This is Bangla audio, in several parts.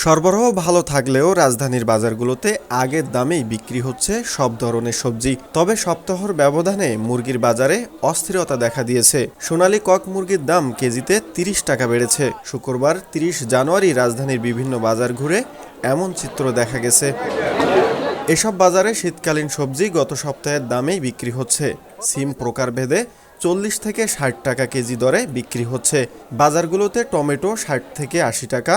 সরবরাহ ভালো থাকলেও রাজধানীর বাজারগুলোতে আগের দামেই বিক্রি হচ্ছে সব ধরনের সবজি। তবে সপ্তাহের ব্যবধানে মুরগির বাজারে অস্থিরতা দেখা দিয়েছে। সোনালী কক মুরগির দাম কেজিতে ৩০ টাকা বেড়েছে। শুক্রবার ৩০ জানুয়ারি রাজধানীর বিভিন্ন বাজার ঘুরে এমন চিত্র দেখা গেছে। এসব বাজারে শীতকালীন সবজি গত সপ্তাহের দামেই বিক্রি হচ্ছে। সিম প্রকারভেদে ৪০ থেকে ৬০ টাকা কেজি দরে বিক্রি হচ্ছে। বাজারগুলোতে টমেটো ৬০ থেকে ৮০ টাকা,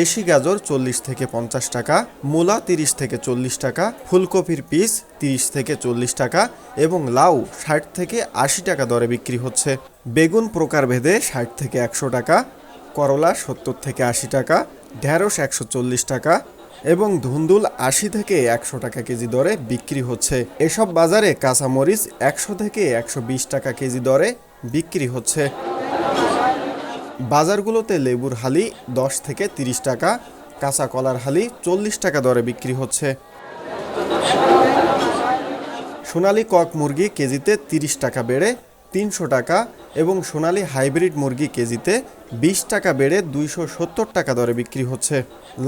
দেশি গাজর ৪০ থেকে ৫০ টাকা, মূলা ৩০ থেকে ৪০ টাকা, ফুলকপির পিস ৩০ থেকে ৪০ টাকা এবং লাউ ৬০ থেকে ৮০ টাকা দরে বিক্রি হচ্ছে। বেগুন প্রকারভেদে ৬০ থেকে ১০০ টাকা, করলা ৭০ থেকে ৮০ টাকা, ঢেঁড়স ১৪০ টাকা এবং ধুন্দুল ৮০ থেকে ১০০ টাকা কেজি দরে বিক্রি হচ্ছে। এসব বাজারে কাঁচামরিচ ১০০ থেকে ১২০ টাকা কেজি দরে বিক্রি হচ্ছে। বাজারগুলোতে লেবুর হালি ১০ থেকে ৩০ টাকা, কাঁচা কলার হালি ৪০ টাকা দরে বিক্রি হচ্ছে। সোনালী কক মুরগি কেজিতে ৩০ টাকা বেড়ে ৩০০ টাকা এবং সোনালী হাইব্রিড মুরগি কেজিতে ২০ টাকা বেড়ে ২৭০ টাকা দরে বিক্রি হচ্ছে।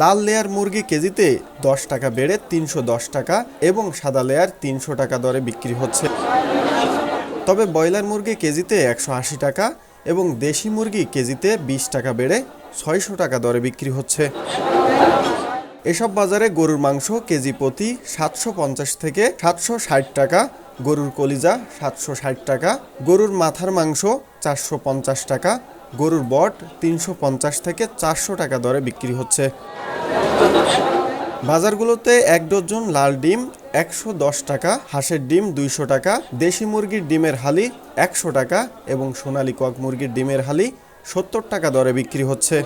লাল লেয়ার মুরগি কেজিতে ১০ টাকা বেড়ে ৩১০ টাকা এবং সাদা লেয়ার ৩০০ টাকা দরে বিক্রি হচ্ছে। তবে ব্রয়লার মুরগি কেজিতে ১৮০ টাকা এবং দেশি মুরগি কেজিতে ২০ টাকা বেড়ে ৬০০ টাকা দরে বিক্রি হচ্ছে। এসব বাজারে গরুর মাংস কেজি প্রতি ৭৫০ থেকে ৭৬০ টাকা, গরুর কলিজা ৭৬০ টাকা, গরুর মাথার মাংস ৪৫০ টাকা, গরুর বট ৩৫০ থেকে ৪০০ টাকা দরে বিক্রি হচ্ছে। বাজারগুলোতে ১ ডজন লাল ডিম ১১০ টাকা, হাঁসের ডিম ২০০ টাকা, দেশি মুরগির ডিমের হালি ১০০ টাকা এবং সোনালী কক মুরগির ডিমের হালি ৭০ টাকা দরে বিক্রি হচ্ছে।